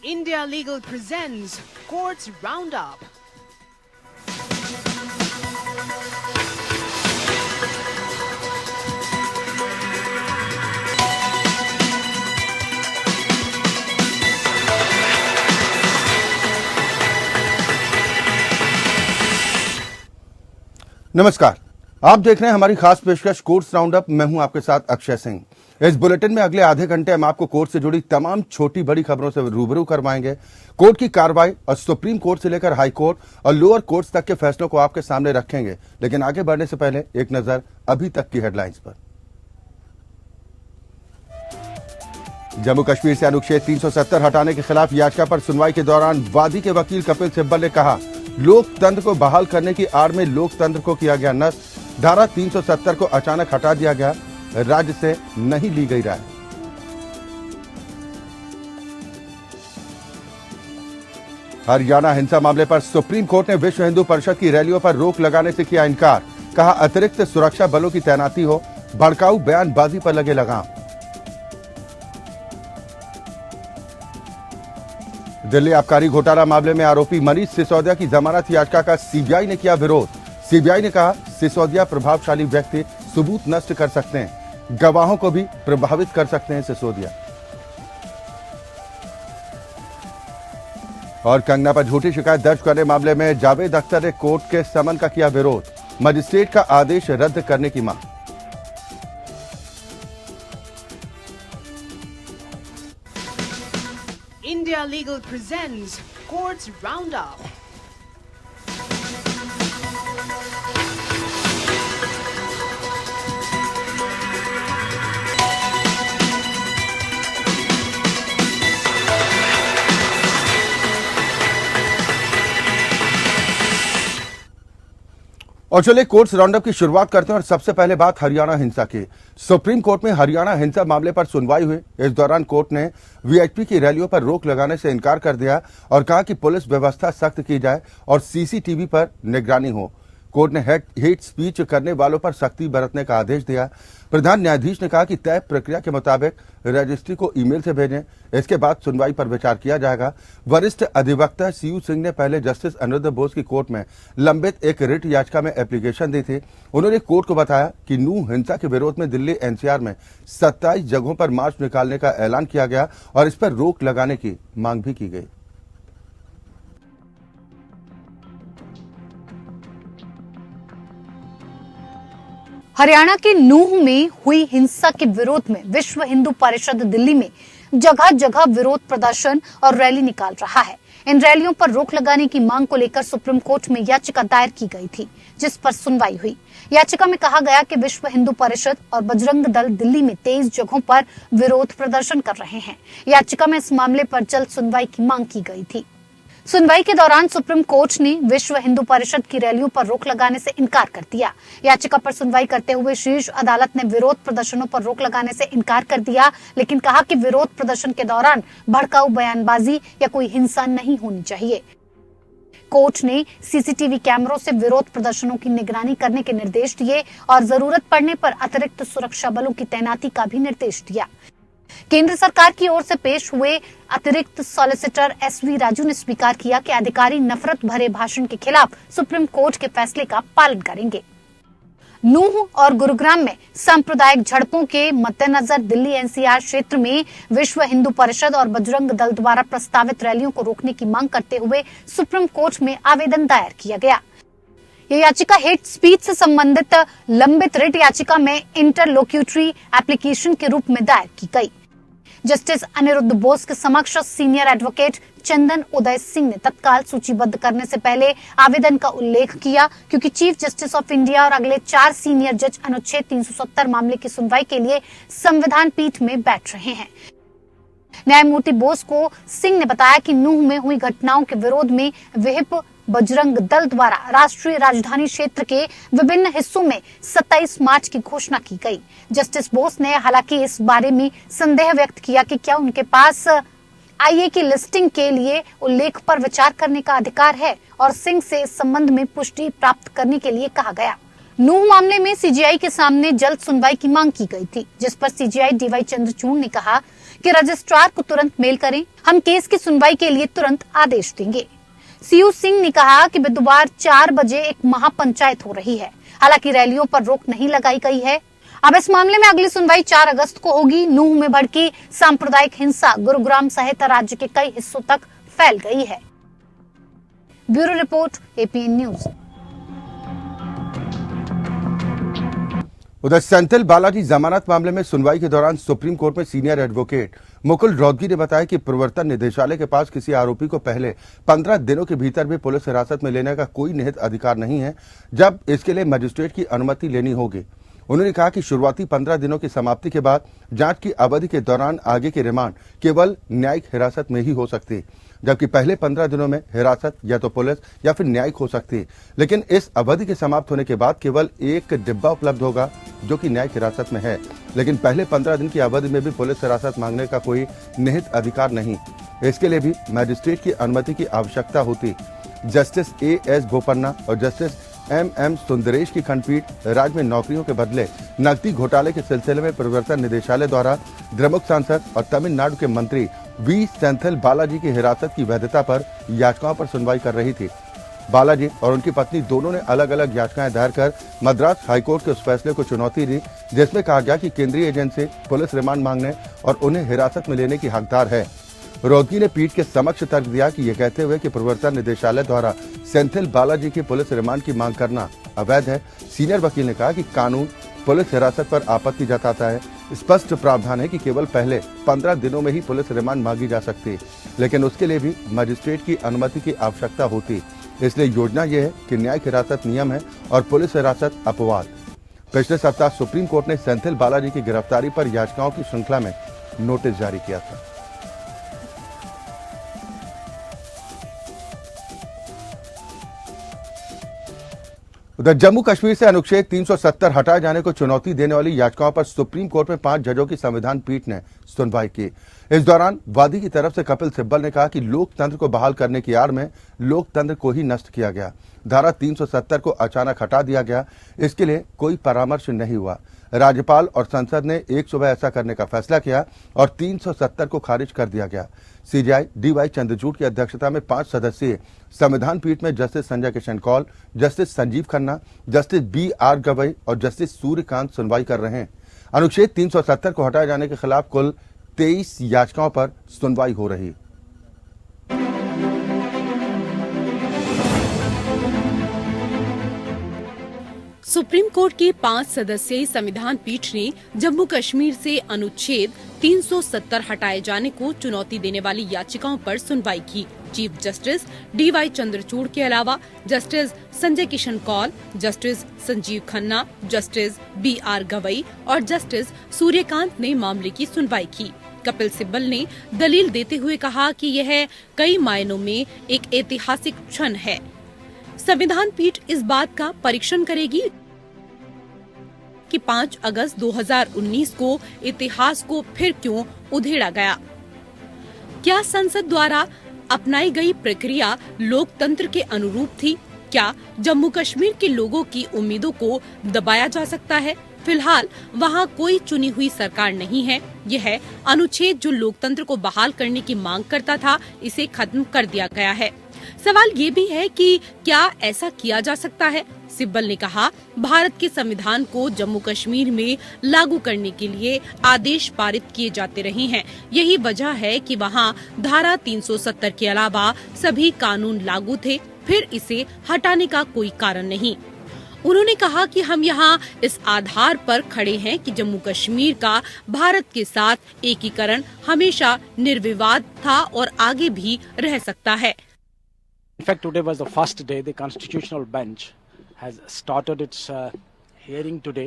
India Legal presents Courts Roundup. नमस्कार, आप देख रहे हैं हमारी खास पेशकश कोर्ट्स राउंडअप। मैं हूं आपके साथ अक्षय सिंह। इस बुलेटिन में अगले आधे घंटे हम आपको कोर्ट से जुड़ी तमाम छोटी बड़ी खबरों से रूबरू करवाएंगे। कोर्ट की कार्रवाई और सुप्रीम कोर्ट से लेकर हाई कोर्ट और लोअर कोर्ट्स तक के फैसलों को आपके सामने रखेंगे। लेकिन आगे बढ़ने से पहले एक नजर अभी तक की हेडलाइंस पर। जम्मू कश्मीर से अनुच्छेद 370 हटाने के खिलाफ याचिका पर सुनवाई के दौरान वादी के वकील कपिल सिब्बल ने कहा, लोकतंत्र को बहाल करने की आड़ में लोकतंत्र को किया गया नष्ट। धारा 370 को अचानक हटा दिया गया, राज्य से नहीं ली गई राय। हरियाणा हिंसा मामले पर सुप्रीम कोर्ट ने विश्व हिंदू परिषद की रैलियों पर रोक लगाने से किया इनकार। कहा, अतिरिक्त सुरक्षा बलों की तैनाती हो, भड़काऊ बयानबाजी पर लगे लगाम। दिल्ली आबकारी घोटाला मामले में आरोपी मनीष सिसोदिया की जमानत याचिका का सीबीआई ने किया विरोध। सीबीआई ने कहा, सिसोदिया प्रभावशाली व्यक्ति सबूत नष्ट कर सकते हैं, गवाहों को भी प्रभावित कर सकते हैं सिसोदिया। और कंगना पर झूठी शिकायत दर्ज करने मामले में जावेद अख्तर ने कोर्ट के समन का किया विरोध। मजिस्ट्रेट का आदेश रद्द करने की मांग। India Legal presents Courts Roundup. और चलिए कोर्ट्स राउंडअप की शुरुआत करते हैं और सबसे पहले बात हरियाणा हिंसा की। सुप्रीम कोर्ट में हरियाणा हिंसा मामले पर सुनवाई हुई। इस दौरान कोर्ट ने वीआईपी की रैलियों पर रोक लगाने से इनकार कर दिया और कहा कि पुलिस व्यवस्था सख्त की जाए और सीसीटीवी पर निगरानी हो। कोर्ट ने हेट स्पीच करने वालों पर सख्ती बरतने का आदेश दिया। प्रधान न्यायाधीश ने कहा कि तय प्रक्रिया के मुताबिक रजिस्ट्री को ईमेल से भेजें, इसके बाद सुनवाई पर विचार किया जाएगा। वरिष्ठ अधिवक्ता सीयू सिंह ने पहले जस्टिस अनिरुद्ध बोस की कोर्ट में लंबित एक रिट याचिका में एप्लीकेशन दी थी। उन्होंने कोर्ट को बताया कि नूह हिंसा के विरोध में दिल्ली एनसीआर में 27 जगहों पर मार्च निकालने का ऐलान किया गया और इस पर रोक लगाने की मांग भी की गई। हरियाणा के नूह में हुई हिंसा के विरोध में विश्व हिंदू परिषद दिल्ली में जगह जगह विरोध प्रदर्शन और रैली निकाल रहा है। इन रैलियों पर रोक लगाने की मांग को लेकर सुप्रीम कोर्ट में याचिका दायर की गई थी, जिस पर सुनवाई हुई। याचिका में कहा गया कि विश्व हिंदू परिषद और बजरंग दल दिल्ली में 23 जगहों पर विरोध प्रदर्शन कर रहे हैं। याचिका में इस मामले पर जल्द सुनवाई की मांग की गई थी। सुनवाई के दौरान सुप्रीम कोर्ट ने विश्व हिंदू परिषद की रैलियों पर रोक लगाने से इनकार कर दिया। याचिका पर सुनवाई करते हुए शीर्ष अदालत ने विरोध प्रदर्शनों पर रोक लगाने से इनकार कर दिया, लेकिन कहा कि विरोध प्रदर्शन के दौरान भड़काऊ बयानबाजी या कोई हिंसा नहीं होनी चाहिए। कोर्ट ने सीसीटीवी कैमरों से विरोध प्रदर्शनों की निगरानी करने के निर्देश दिए और जरूरत पड़ने पर अतिरिक्त सुरक्षा बलों की तैनाती का भी निर्देश दिया। केंद्र सरकार की ओर से पेश हुए अतिरिक्त सॉलिसिटर एसवी राजू ने स्वीकार किया कि अधिकारी नफरत भरे भाषण के खिलाफ सुप्रीम कोर्ट के फैसले का पालन करेंगे। नूह और गुरुग्राम में सांप्रदायिक झड़पों के मद्देनजर दिल्ली एनसीआर क्षेत्र में विश्व हिंदू परिषद और बजरंग दल द्वारा प्रस्तावित रैलियों को रोकने की मांग करते हुए सुप्रीम कोर्ट में आवेदन दायर किया गया। यह याचिका हेट स्पीच से संबंधित लंबित रिट याचिका में इंटरलोक्यूटरी एप्लीकेशन के रूप में दायर की गई। जस्टिस अनिरुद्ध बोस के समक्ष सीनियर एडवोकेट चंदन उदय सिंह ने तत्काल सूचीबद्ध करने से पहले आवेदन का उल्लेख किया, क्योंकि चीफ जस्टिस ऑफ इंडिया और अगले 4 सीनियर जज अनुच्छेद 370 मामले की सुनवाई के लिए संविधान पीठ में बैठ रहे हैं। न्यायमूर्ति बोस को सिंह ने बताया कि नूह में हुई घटनाओं के विरोध में विहिप बजरंग दल द्वारा राष्ट्रीय राजधानी क्षेत्र के विभिन्न हिस्सों में 27 मार्च की घोषणा की गई। जस्टिस बोस ने हालांकि इस बारे में संदेह व्यक्त किया कि क्या उनके पास आईए की लिस्टिंग के लिए उल्लेख पर विचार करने का अधिकार है और सिंह से इस संबंध में पुष्टि प्राप्त करने के लिए कहा गया। नूह मामले में सीजीआई के सामने जल्द सुनवाई की मांग की गई थी, जिस पर सीजीआई डीवाई चंद्रचूड़ ने कहा कि रजिस्ट्रार को तुरंत मेल करें, हम केस की सुनवाई के लिए तुरंत आदेश देंगे। सीयू सिंह ने कहा कि बुधवार 4 बजे एक महापंचायत हो रही है। हालांकि रैलियों पर रोक नहीं लगाई गई है। अब इस मामले में अगली सुनवाई 4 अगस्त को होगी। नूंह में भड़की सांप्रदायिक हिंसा गुरुग्राम सहित राज्य के कई हिस्सों तक फैल गई है। Bureau report, APN news. उधर सेंथिल बालाजी जमानत मामले में सुनवाई के दौरान सुप्रीम कोर्ट में सीनियर एडवोकेट मुकुल रोहतगी ने बताया कि प्रवर्तन निदेशालय के पास किसी आरोपी को पहले 15 दिनों के भीतर भी पुलिस हिरासत में लेने का कोई निहित अधिकार नहीं है, जब इसके लिए मजिस्ट्रेट की अनुमति लेनी होगी। उन्होंने कहा कि शुरुआती 15 दिनों की समाप्ति के बाद जांच की अवधि के दौरान आगे की रिमांड केवल न्यायिक हिरासत में ही हो सकती, जबकि पहले 15 दिनों में हिरासत या तो पुलिस या फिर न्यायिक हो सकती। लेकिन इस अवधि के समाप्त होने के बाद केवल एक डिब्बा उपलब्ध होगा जो कि न्यायिक हिरासत में है, लेकिन पहले 15 दिन की अवधि में भी पुलिस हिरासत मांगने का कोई निहित अधिकार नहीं। इसके लिए भी मजिस्ट्रेट की अनुमति की आवश्यकता होती। Justice AS. बोपन्ना और जस्टिस एम.एम. सुंदरेश की खंडपीठ राज्य में नौकरियों के बदले नकदी घोटाले के सिलसिले में प्रवर्तन निदेशालय द्वारा द्रमुक सांसद और तमिलनाडु के मंत्री वी सेंथिल बालाजी की हिरासत की वैधता पर याचिकाओं पर सुनवाई कर रही थी। बालाजी और उनकी पत्नी दोनों ने अलग अलग याचिकाएं दायर कर मद्रास हाईकोर्ट के उस फैसले को चुनौती दी जिसमें कहा गया कि केंद्रीय एजेंसी पुलिस रिमांड मांगने और उन्हें हिरासत में लेने की हकदार है। रोहतगी ने पीठ के समक्ष तर्क दिया कि ये कहते हुए कि प्रवर्तन निदेशालय द्वारा सेंथिल बालाजी की पुलिस रिमांड की मांग करना अवैध है। सीनियर वकील ने कहा कि कानून पुलिस हिरासत पर आपत्ति जताता है। स्पष्ट प्रावधान है कि केवल पहले 15 दिनों में ही पुलिस रिमांड मांगी जा सकती है, लेकिन उसके लिए भी मजिस्ट्रेट की अनुमति की आवश्यकता होती। इसलिए योजना यह है कि न्यायिक हिरासत नियम है और पुलिस हिरासत अपवाद। पिछले सप्ताह सुप्रीम कोर्ट ने सेंथिल बालाजी की गिरफ्तारी पर याचिकाओं की श्रृंखला में नोटिस जारी किया था। उधर जम्मू कश्मीर से अनुच्छेद 370 हटाए जाने को चुनौती देने वाली याचिकाओं पर सुप्रीम कोर्ट में 5 जजों की संविधान पीठ ने सुनवाई की। इस दौरान वादी की तरफ से कपिल सिब्बल ने कहा कि लोकतंत्र को बहाल करने की आड़ में लोकतंत्र को ही नष्ट किया गया। धारा 370 को अचानक हटा दिया गया, इसके लिए कोई परामर्श नहीं हुआ। राज्यपाल और संसद ने एक सुबह ऐसा करने का फैसला किया और 370 को खारिज कर दिया गया। CJI D.Y.. चंद्रचूड़ की अध्यक्षता में 5 सदस्यीय संविधान पीठ में justice Sanjay Kishan Kaul, justice Sanjiv Khanna, justice B R. Gavai और जस्टिस सूर्यकांत सुनवाई कर रहे हैं। अनुच्छेद 370 को हटाए जाने के खिलाफ कुल 23 याचिकाओं पर सुनवाई हो रही। सुप्रीम कोर्ट की 5 सदस्यीय संविधान पीठ ने जम्मू कश्मीर से अनुच्छेद 370 हटाए जाने को चुनौती देने वाली याचिकाओं पर सुनवाई की। Chief justice D.Y.. चंद्रचूड़ के अलावा justice Sanjay Kishan Kaul, justice Sanjiv Khanna, justice B R. Gavai और जस्टिस सूर्यकांत ने मामले की सुनवाई की। कपिल सिब्बल ने दलील देते हुए कहा कि यह कई मायनों में एक ऐतिहासिक क्षण है। संविधान पीठ इस बात का परीक्षण करेगी कि 5 अगस्त 2019 को इतिहास को फिर क्यों उधेड़ा गया। क्या संसद द्वारा अपनाई गई प्रक्रिया लोकतंत्र के अनुरूप थी? क्या जम्मू कश्मीर के लोगों की उम्मीदों को दबाया जा सकता है? फिलहाल वहाँ कोई चुनी हुई सरकार नहीं है। यह अनुच्छेद जो लोकतंत्र को बहाल करने की मांग करता था, इसे खत्म कर दिया गया है। सवाल ये भी है कि क्या ऐसा किया जा सकता है? सिब्बल ने कहा, भारत के संविधान को जम्मू कश्मीर में लागू करने के लिए आदेश पारित किए जाते रहे हैं। यही वजह है कि वहाँ धारा 370 के अलावा सभी कानून लागू थे, फिर इसे हटाने का कोई कारण नहीं। उन्होंने कहा कि हम यहाँ इस आधार पर खड़े हैं कि जम्मू कश्मीर का भारत के साथ एकीकरण हमेशा निर्विवाद था और आगे भी रह सकता है। In fact, today was the first day the Constitutional Bench has started its hearing today,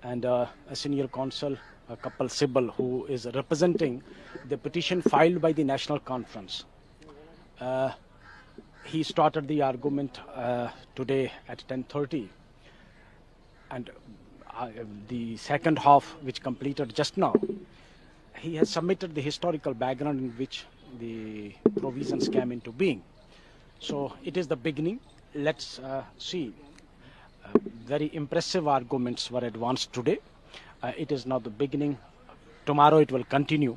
and a senior counsel, Kapil Sibbal, who is representing the petition filed by the National Conference, he started the argument today at 10:30, and the second half, which completed just now, he has submitted the historical background in which the provisions came into being. So it is the beginning. Let's see. Very impressive arguments were advanced today. It is not the beginning. Tomorrow it will continue.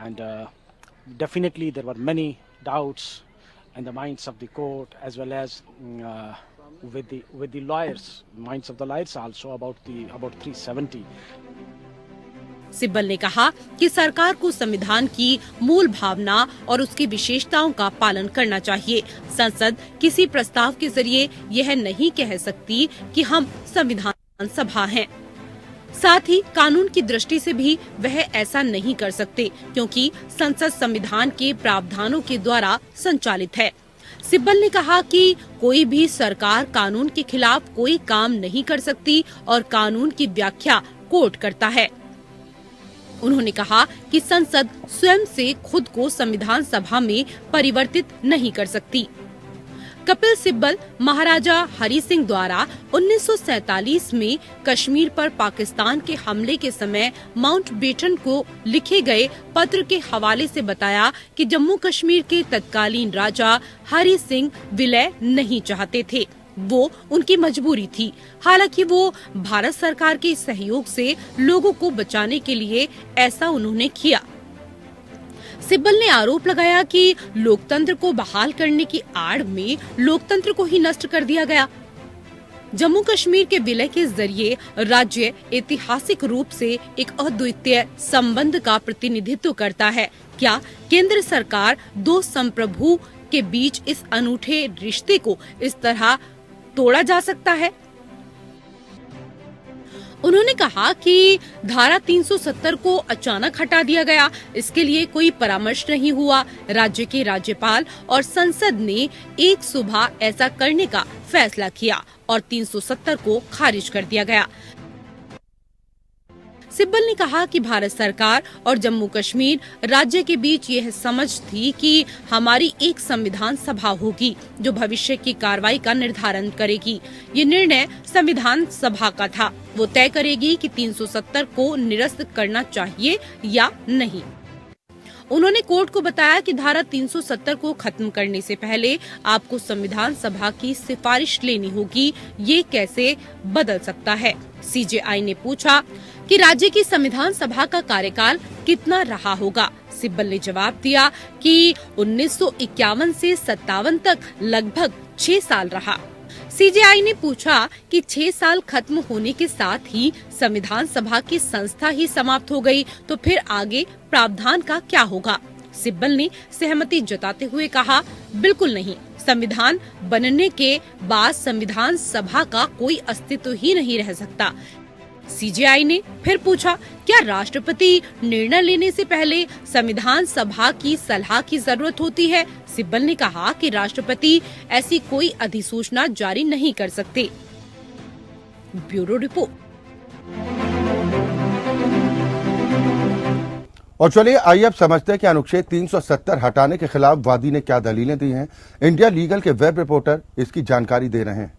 and definitely there were many doubts in the minds of the court as well as with the lawyers, minds of the lawyers also about 370. Sibal ने कहा कि सरकार को संविधान की मूल भावना और उसकी विशेषताओं का पालन करना चाहिए। संसद किसी प्रस्ताव के जरिए यह नहीं कह सकती कि हम संविधान सभा हैं। साथ ही कानून की दृष्टि से भी वह ऐसा नहीं कर सकते, क्योंकि संसद संविधान के प्रावधानों के द्वारा संचालित है। सिब्बल ने कहा कि कोई भी सरकार कानून के खिलाफ कोई काम नहीं कर सकती और कानून की व्याख्या कोर्ट करता है। उन्होंने कहा कि संसद स्वयं से खुद को संविधान सभा में परिवर्तित नहीं कर सकती। कपिल सिब्बल महाराजा हरि सिंह द्वारा 1947 में कश्मीर पर पाकिस्तान के हमले के समय माउंटबेटन को लिखे गए पत्र के हवाले से बताया कि जम्मू कश्मीर के तत्कालीन राजा हरि सिंह विलय नहीं चाहते थे, वो उनकी मजबूरी थी। हालांकि वो भारत सरकार के सहयोग से लोगों को बचाने के लिए ऐसा उन्होंने किया। सिब्बल ने आरोप लगाया कि लोकतंत्र को बहाल करने की आड़ में लोकतंत्र को ही नष्ट कर दिया गया। जम्मू कश्मीर के विलय के जरिए राज्य ऐतिहासिक रूप से एक अद्वितीय संबंध का प्रतिनिधित्व करता है। क्या केंद्र सरकार दो संप्रभु के बीच इस अनूठे रिश्ते को इस तरह तोड़ा जा सकता है? उन्होंने कहा कि धारा 370 को अचानक हटा दिया गया, इसके लिए कोई परामर्श नहीं हुआ। राज्य के राज्यपाल और संसद ने एक सुबह ऐसा करने का फैसला किया और 370 को खारिज कर दिया गया। सिब्बल ने कहा कि भारत सरकार और जम्मू कश्मीर राज्य के बीच यह समझ थी कि हमारी एक संविधान सभा होगी जो भविष्य की कार्रवाई का निर्धारण करेगी। ये निर्णय संविधान सभा का था, वो तय करेगी कि 370 को निरस्त करना चाहिए या नहीं। उन्होंने कोर्ट को बताया कि धारा 370 को खत्म करने से पहले आपको संविधान सभा की सिफारिश लेनी होगी। ये कैसे बदल सकता है? सीजेआई ने पूछा कि राज्य की संविधान सभा का कार्यकाल कितना रहा होगा। सिब्बल ने जवाब दिया कि 1951 से 57 तक लगभग 6 साल रहा। सीजेआई ने पूछा कि 6 साल खत्म होने के साथ ही संविधान सभा की संस्था ही समाप्त हो गई, तो फिर आगे प्रावधान का क्या होगा? सिब्बल ने सहमति जताते हुए कहा, बिल्कुल नहीं। संविधान बनने के बाद संविधान सभा का कोई अस्तित्व ही नहीं रह सकता। सीजेआई ने फिर पूछा, क्या राष्ट्रपति निर्णय लेने से पहले संविधान सभा की सलाह की जरूरत होती है? सिब्बल ने कहा कि राष्ट्रपति ऐसी कोई अधिसूचना जारी नहीं कर सकते। Bureau report. और चलिए आइए अब समझते हैं कि अनुच्छेद 370 हटाने के खिलाफ वादी ने क्या दलीलें दी हैं। इंडिया लीगल के वेब रिपोर्टर इसकी जानकारी दे रहे हैं।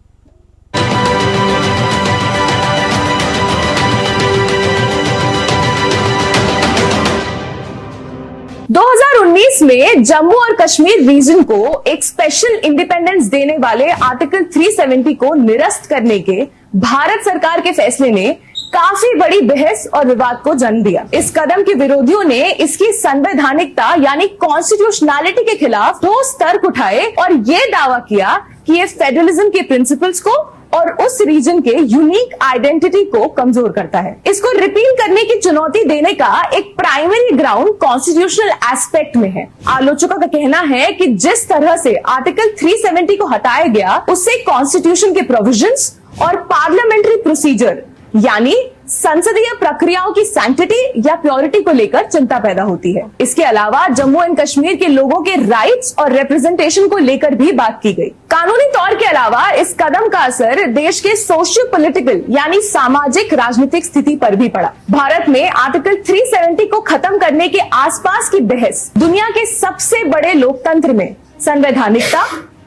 2019 में जम्मू और कश्मीर रीजन को एक स्पेशल इंडिपेंडेंस देने वाले आर्टिकल 370 को निरस्त करने के भारत सरकार के फैसले ने काफी बड़ी बहस और विवाद को जन्म दिया। इस कदम के विरोधियों ने इसकी संवैधानिकता यानी कॉन्स्टिट्यूशनैलिटी के खिलाफ ठोस तर्क उठाए और ये दावा किया कि ये फेडरलिज्म के प्रिंसिपल्स को और उस रीजन के यूनिक आइडेंटिटी को कमजोर करता है। इसको रिपील करने की चुनौती देने का एक प्राइमरी ग्राउंड कॉन्स्टिट्यूशनल एस्पेक्ट में है। आलोचकों का कहना है कि जिस तरह से आर्टिकल 370 को हटाया गया, उससे कॉन्स्टिट्यूशन के प्रोविजंस और पार्लियामेंट्री प्रोसीजर यानी संसदीय प्रक्रियाओं की सैंक्टिटी या प्योरिटी को लेकर चिंता पैदा होती है। इसके अलावा जम्मू एंड कश्मीर के लोगों के राइट्स और रिप्रेजेंटेशन को लेकर भी बात की गई। कानूनी तौर के अलावा इस कदम का असर देश के सोशियो पॉलिटिकल यानी सामाजिक राजनीतिक स्थिति पर भी पड़ा। भारत में आर्टिकल 370 को खत्म करने के आसपास की बहस दुनिया के सबसे बड़े लोकतंत्र में संवैधानिकता,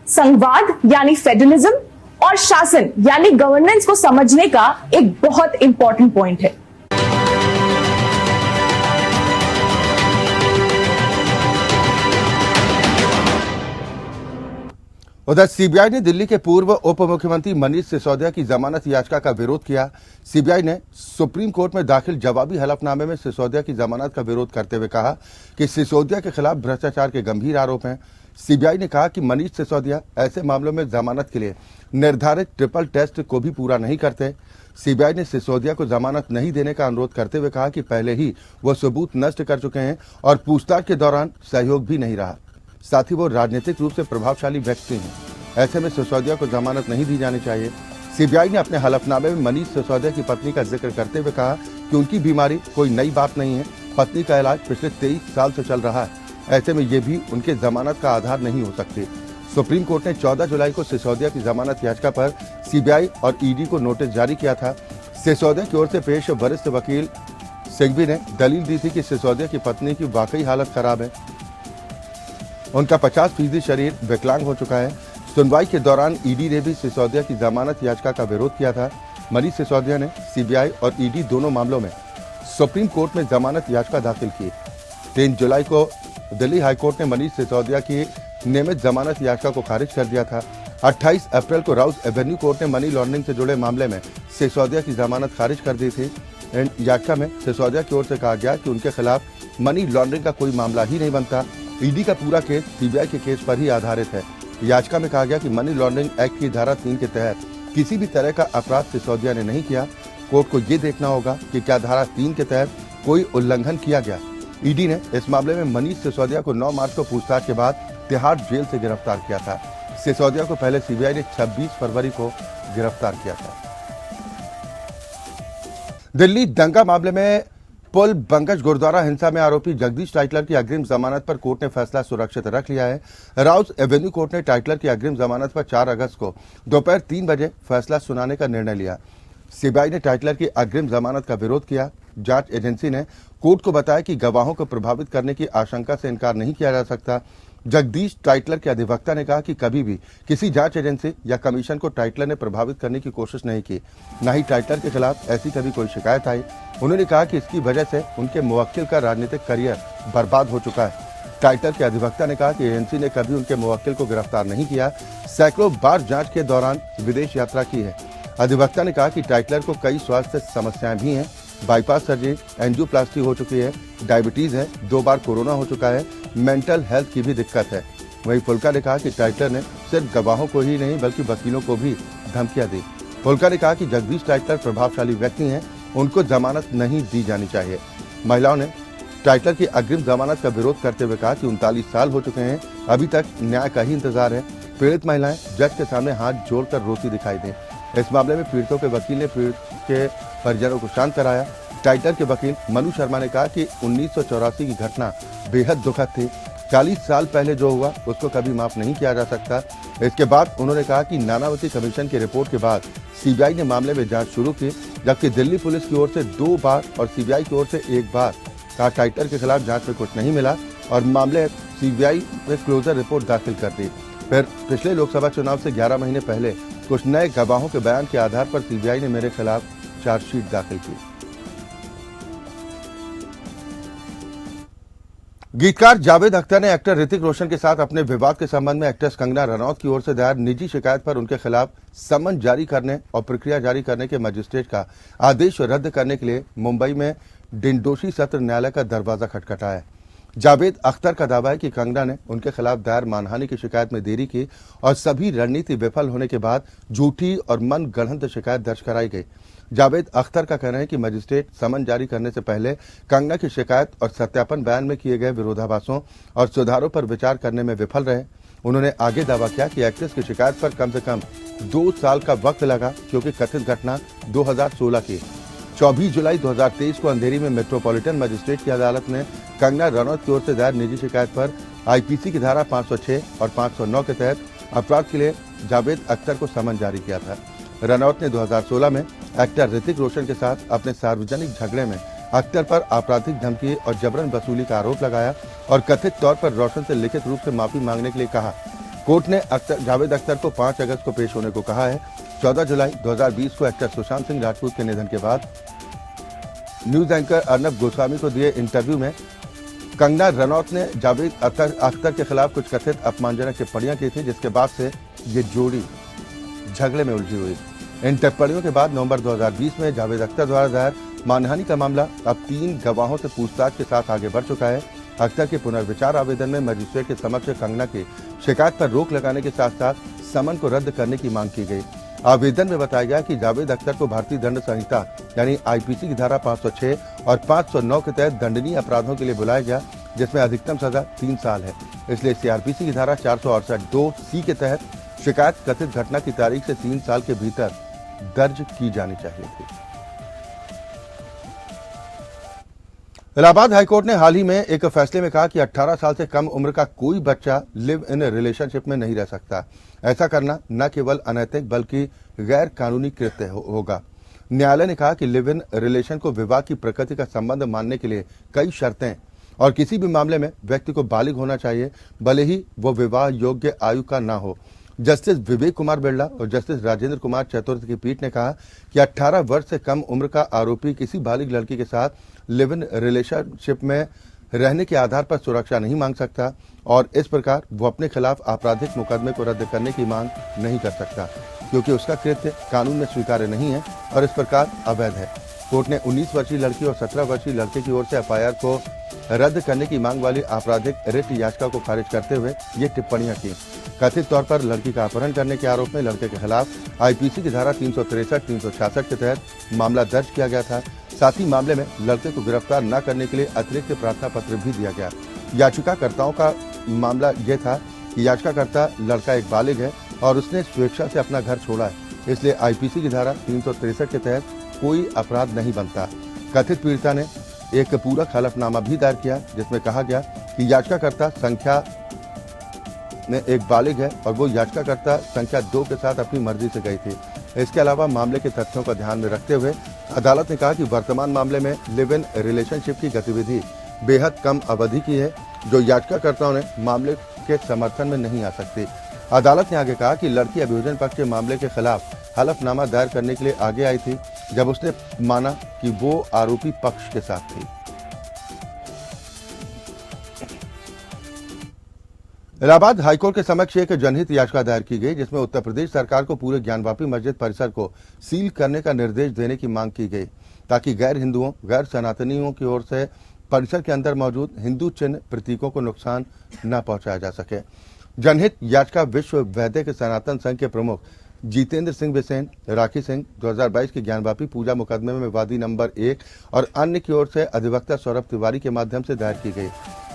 संवाद यानी फेडरलिज्म और शासन यानी गवर्नेंस को समझने का एक बहुत इंपॉर्टेंट पॉइंट है। उधर सीबीआई ने दिल्ली के पूर्व उप मुख्यमंत्री मनीष सिसोदिया की जमानत याचिका का विरोध किया। सीबीआई ने सुप्रीम कोर्ट में दाखिल जवाबी हलफनामे में सिसोदिया की जमानत का विरोध करते हुए कहा कि सिसोदिया के खिलाफ भ्रष्टाचार के गंभीर आरोप हैं। सीबीआई ने कहा कि मनीष सिसोदिया ऐसे मामलों में जमानत के लिए निर्धारित ट्रिपल टेस्ट को भी पूरा नहीं करते। सीबीआई ने सिसोदिया को जमानत नहीं देने का अनुरोध करते हुए कहा कि पहले ही वो सबूत नष्ट कर चुके हैं और पूछताछ के दौरान सहयोग भी नहीं रहा। साथ ही वो राजनीतिक रूप से प्रभावशाली व्यक्ति हैं। ऐसे में सिसोदिया को जमानत नहीं दी जानी चाहिए। सीबीआई ने अपने हलफनामे में मनीष सिसोदिया की पत्नी का जिक्र करते हुए कहा कि उनकी बीमारी कोई नई बात नहीं है। पत्नी का इलाज पिछले 23 साल से चल रहा है। ऐसे में ये भी उनके जमानत का आधार नहीं हो सकती। सुप्रीम कोर्ट ने 14 जुलाई को सिसोदिया की जमानत याचिका पर सीबीआई और ईडी को नोटिस जारी किया था। सिसोदिया की ओर से पेश वरिष्ठ वकील सिंघवी ने दलील दी थी कि सिसोदिया की पत्नी की वाकई हालत खराब है। उनका 50% शरीर विकलांग हो चुका है। सुनवाई के दौरान ईडी ने भी सिसोदिया की जमानत याचिका का विरोध किया था। मनीष सिसोदिया ने सीबीआई और ईडी दोनों मामलों में सुप्रीम कोर्ट में जमानत याचिका दाखिल की। 3 जुलाई को दिल्ली हाईकोर्ट ने मनीष सिसोदिया की नियमित जमानत याचिका को खारिज कर दिया था। 28 अप्रैल को राउस एवेन्यू कोर्ट ने मनी लॉन्ड्रिंग से जुड़े मामले में सिसोदिया की जमानत खारिज कर दी थी। याचिका में सिसोदिया की ओर से कहा गया कि उनके खिलाफ मनी लॉन्ड्रिंग का कोई मामला ही नहीं बनता। ईडी का पूरा केस सीबीआई के केस पर ही आधारित है। याचिका में कहा गया कि मनी लॉन्ड्रिंग एक्ट की धारा 3 के तहत किसी भी तरह का अपराध सिसोदिया ने नहीं किया। कोर्ट को ये देखना होगा कि क्या धारा 3 के तहत कोई उल्लंघन किया गया। ईडी ने इस मामले में मनीष सिसोदिया को 9 मार्च को पूछताछ के बाद तिहाड़ जेल से गिरफ्तार किया था। सिसोदिया को पहले सीबीआई ने 26 फरवरी को गिरफ्तार किया था। दिल्ली दंगा मामले में पुल बंकज गुरुद्वारा हिंसा में आरोपी जगदीश टाइटलर की अग्रिम जमानत पर कोर्ट ने फैसला सुरक्षित रख लिया है। राउस एवेन्यू कोर्ट ने टाइटलर की अग्रिम जमानत पर 4 अगस्त को दोपहर 3 बजे फैसला सुनाने का निर्णय लिया। सीबीआई ने टाइटलर की अग्रिम जमानत का विरोध किया। जांच एजेंसी ने कोर्ट को बताया कि गवाहों को प्रभावित करने की आशंका से इनकार नहीं किया जा सकता। जगदीश टाइटलर के अधिवक्ता ने कहा कि कभी भी किसी जांच एजेंसी या कमीशन को टाइटलर ने प्रभावित करने की कोशिश नहीं की, न ही टाइटलर के खिलाफ ऐसी कभी कोई शिकायत आई। उन्होंने कहा कि इसकी वजह से उनके मुवक्किल का राजनीतिक करियर बर्बाद हो चुका है। टाइटलर के अधिवक्ता ने कहा कि एजेंसी ने कभी उनके मुवक्किल को गिरफ्तार नहीं किया, सैकड़ों बार जांच के दौरान विदेश यात्रा की है। अधिवक्ता ने कहा कि टाइटलर को कई स्वास्थ्य समस्याएं भी हैं, बाईपास सर्जरी, एंजियोप्लास्टी हो चुकी है, डायबिटीज है, 2 बार कोरोना हो चुका है, मेंटल हेल्थ की भी दिक्कत है। वहीं फुल्का ने कहा कि टाइटलर ने सिर्फ गवाहों को ही नहीं बल्कि वकीलों को भी धमकियां दी। फुल्का ने कहा कि जगदीश टाइटलर प्रभावशाली व्यक्ति हैं, उनको जमानत नहीं दी जानी चाहिए। महिलाओं ने टाइटलर की अग्रिम जमानत का विरोध करते हुए कहा कि 39 साल हो चुके हैं, अभी तक न्याय का ही इंतजार है। पीड़ित महिलाएं जज के सामने हाथ जोड़कर रोती दिखाई दें। इस मामले में पीड़ितों के वकील ने पीड़ित के परिजनों को शांत कराया। टाइटलर के वकील मनु शर्मा ने कहा कि 1984 की घटना बेहद दुखद थी। 40 साल पहले जो हुआ उसको कभी माफ नहीं किया जा सकता। इसके बाद उन्होंने कहा कि नानावती कमीशन की रिपोर्ट के बाद सीबीआई ने मामले में जांच शुरू की, जबकि दिल्ली पुलिस की ओर से 2 बार और सीबीआई की ओर से 1 बार कहा टाइटलर के खिलाफ जांच में कुछ नहीं मिला और मामले सीबीआई में क्लोजर रिपोर्ट दाखिल कर दी। फिर पिछले लोकसभा चुनाव से 11 महीने पहले कुछ नए गवाहों के बयान के आधार पर सीबीआई ने मेरे खिलाफ चार्जशीट दाखिल की। गीतकार जावेद अख्तर ने एक्टर ऋतिक रोशन के साथ अपने विवाद के संबंध में एक्ट्रेस कंगना रनौत की ओर से दायर निजी शिकायत पर उनके खिलाफ समन जारी करने और प्रक्रिया जारी करने के मजिस्ट्रेट का आदेश रद्द करने के लिए मुंबई में डिंडोशी सत्र न्यायालय का दरवाजा खटखटाया। जावेद अख्तर का दावा है कि कंगना ने उनके खिलाफ दायर मानहानि की शिकायत में देरी की और सभी रणनीति विफल होने के बाद झूठी और मन गढ़ंत शिकायत दर्ज कराई गई। जावेद अख्तर का कहना है कि मजिस्ट्रेट समन जारी करने से पहले कंगना की शिकायत और सत्यापन बयान में किए गए विरोधाभासों और सुधारों पर विचार करने में विफल रहे। उन्होंने आगे दावा किया कि एक्ट्रेस की शिकायत पर कम से कम 2 साल का वक्त लगा, क्योंकि कथित घटना 2016 की। 24 जुलाई 2023 को अंधेरी में मेट्रोपॉलिटन मजिस्ट्रेट की अदालत ने कंगना रनौत की ओर से दायर निजी शिकायत पर आईपीसी की धारा 506 और 509 के तहत अपराध के लिए जावेद अख्तर को समन जारी किया था। रनौत ने 2016 में एक्टर ऋतिक रोशन के साथ अपने सार्वजनिक झगड़े में अख्तर पर आपराधिक धमकी और जबरन वसूली का आरोप लगाया और कथित तौर पर रोशन से लिखित रूप से माफी मांगने के लिए कहा। कोर्ट ने जावेद अख्तर को 5 अगस्त को पेश होने को कहा है। 14 जुलाई 2020 को एक्टर सुशांत सिंह राजपूत के निधन के बाद न्यूज एंकर अर्नब गोस्वामी को दिए इंटरव्यू में कंगना रनौत ने जावेद अख्तर के खिलाफ कुछ कथित अपमानजनक टिप्पणियां की थी, जिसके बाद से ये जोड़ी झगड़े में उलझी हुई। इन टिप्पणियों के बाद नवंबर 2020 में जावेद अख्तर द्वारा दायर मानहानि का मामला अब 3 गवाहों से पूछताछ के साथ आगे बढ़ चुका है। अख्तर के पुनर्विचार आवेदन में मजिस्ट्रेट के समक्ष कंगना की शिकायत पर रोक लगाने के साथ साथ समन को रद्द करने की मांग की गई। आवेदन में बताया गया कि जावेद अख्तर को भारतीय दंड संहिता यानी आईपीसी की धारा 506 और 509 के तहत दंडनीय अपराधों के लिए बुलाया गया, जिसमें अधिकतम सजा 3 साल है। इसलिए सीआरपीसी की धारा 468(2)(c) के तहत शिकायत कथित घटना की तारीख से 3 साल के भीतर दर्ज की जानी चाहिए थी। इलाहाबाद हाईकोर्ट ने हाल ही में एक फैसले में कहा कि 18 साल से कम उम्र का कोई बच्चा लिव इन रिलेशनशिप में नहीं रह सकता। ऐसा करना न केवल अनैतिक बल्कि गैर कानूनी कृत्य होगा। न्यायालय ने कहा कि लिव इन रिलेशन को विवाह की प्रकृति का संबंध मानने के लिए कई शर्तें और किसी भी मामले में व्यक्ति को बालिग होना चाहिए, भले ही वो विवाह योग्य आयु का न हो। जस्टिस विवेक कुमार बिरला और जस्टिस राजेंद्र कुमार चतुर्थ की पीठ ने कहा कि 18 वर्ष से कम उम्र का आरोपी किसी बालिग लड़की के साथ लिव इन रिलेशनशिप में रहने के आधार पर सुरक्षा नहीं मांग सकता और इस प्रकार वो अपने खिलाफ आपराधिक मुकदमे को रद्द करने की मांग नहीं कर सकता, क्योंकि उसका कृत्य कानून में स्वीकार्य नहीं है और इस प्रकार अवैध है। कोर्ट ने 19 वर्षीय लड़की और 17 वर्षीय लड़के की ओर से एफआईआर को रद्द करने की मांग वाली आपराधिक रिट याचिका को खारिज करते हुए ये टिप्पणियां की। कथित तौर पर लड़की का अपहरण करने के आरोप में लड़के के खिलाफ आईपीसी की धारा 363, 366 के तहत मामला दर्ज किया गया था। साथ ही मामले में लड़के को गिरफ्तार न करने के लिए अतिरिक्त प्रार्थना पत्र भी दिया गया। याचिकाकर्ताओं का मामला यह था कि याचिकाकर्ता लड़का एक बालिग है और उसने स्वेच्छा से अपना घर छोड़ा है, इसलिए आईपीसी की धारा 363 के तहत कोई अपराध नहीं बनता। कथित पीड़िता ने एक पूरक हलफनामा भी दायर किया, जिसमें कहा गया कि याचिकाकर्ता संख्या में एक बालिग है और वो याचिकाकर्ता संख्या 2 के साथ अपनी मर्जी से गई थी। इसके अलावा मामले के तथ्यों को ध्यान में रखते हुए अदालत ने कहा कि वर्तमान मामले में लिव इन रिलेशनशिप की गतिविधि बेहद कम अवधि की है, जो याचिकाकर्ताओं ने मामले के समर्थन में नहीं आ सकती। अदालत ने आगे कहा कि लड़की अभियोजन पक्ष के मामले के खिलाफ हलफनामा दायर करने के लिए आगे आई थी जब उसने माना कि वो आरोपी पक्ष के साथ थी। इलाहाबाद हाईकोर्ट के समक्ष एक जनहित याचिका दायर की गई, जिसमें उत्तर प्रदेश सरकार को पूरे ज्ञानवापी मस्जिद परिसर को सील करने का निर्देश देने की मांग की गई, ताकि गैर हिंदुओं, गैर सनातनियों की ओर से परिसर के अंदर मौजूद हिंदू चिन्ह प्रतीकों को नुकसान न पहुंचाया जा सके। जनहित याचिका विश्व वैदिक सनातन संघ के प्रमुख जितेंद्र सिंह बिसेन, राखी सिंह 2022 के ज्ञानवापी पूजा मुकदमे में वादी नंबर 1 और अन्य की ओर से अधिवक्ता सौरभ तिवारी के माध्यम से दायर की गई।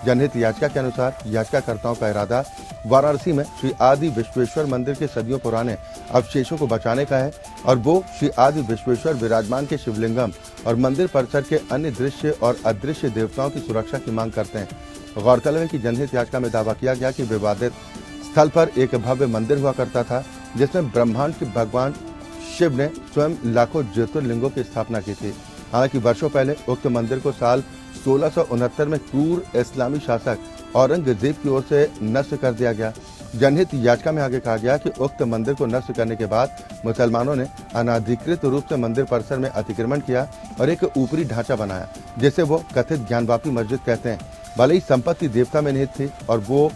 जनहित याचिका के अनुसार याचिकाकर्ताओं का इरादा वाराणसी में श्री आदि विश्वेश्वर मंदिर के सदियों पुराने अवशेषों को बचाने का है और वो श्री आदि विश्वेश्वर विराजमान के शिवलिंगम और मंदिर परिसर के अन्य दृश्य और अदृश्य देवताओं की सुरक्षा की मांग करते हैं। गौरतलब है कि जनहित याचिका में दावा किया गया कि विवादित स्थल पर एक भव्य मंदिर हुआ करता था, जिसमें ब्रह्मांड के भगवान शिव ने स्वयं लाखों ज्योतिर्लिंगों की स्थापना की थी। हालांकि वर्षों पहले उक्त मंदिर को साल 1669 में क्रूर इस्लामी शासक औरंगजेब की ओर से नष्ट कर दिया गया। जनहित याचिका में आगे कहा गया कि उक्त मंदिर को नष्ट करने के बाद मुसलमानों ने अनाधिकृत रूप से मंदिर परिसर में अतिक्रमण किया और एक ऊपरी ढांचा बनाया, जिसे वो कथित ज्ञानवापी मस्जिद कहते हैं। भले ही संपत्ति देवता में निहित थी और वो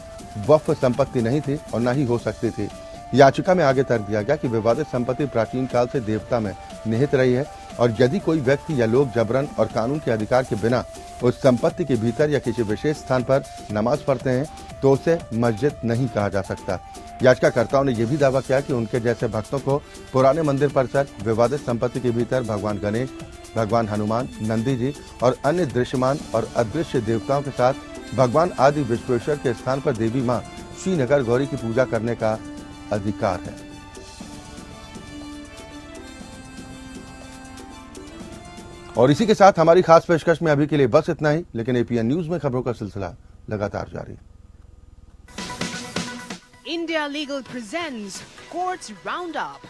वक्फ संपत्ति नहीं थी और न ही हो सकती थी। याचिका में आगे तर्क दिया गया कि विवादित संपत्ति प्राचीन काल से देवता में निहित रही है और यदि कोई व्यक्ति या लोग जबरन और कानून के अधिकार के बिना उस संपत्ति के भीतर या किसी विशेष स्थान पर नमाज पढ़ते हैं तो उसे मस्जिद नहीं कहा जा सकता। याचिकाकर्ताओं ने यह भी दावा किया कि उनके जैसे भक्तों को पुराने मंदिर परिसर, विवादित संपत्ति के भीतर भगवान गणेश, भगवान हनुमान, नंदी जी और अन्य दृश्यमान और अदृश्य देवताओं के साथ भगवान आदि विश्वेश्वर के स्थान पर देवी मां श्रीनगर गौरी की पूजा करने का अधिकार है। और इसी के साथ हमारी खास पेशकश में अभी के लिए बस इतना ही, लेकिन एपीएन न्यूज में खबरों का सिलसिला लगातार जारी। India Legal presents Courts Roundup.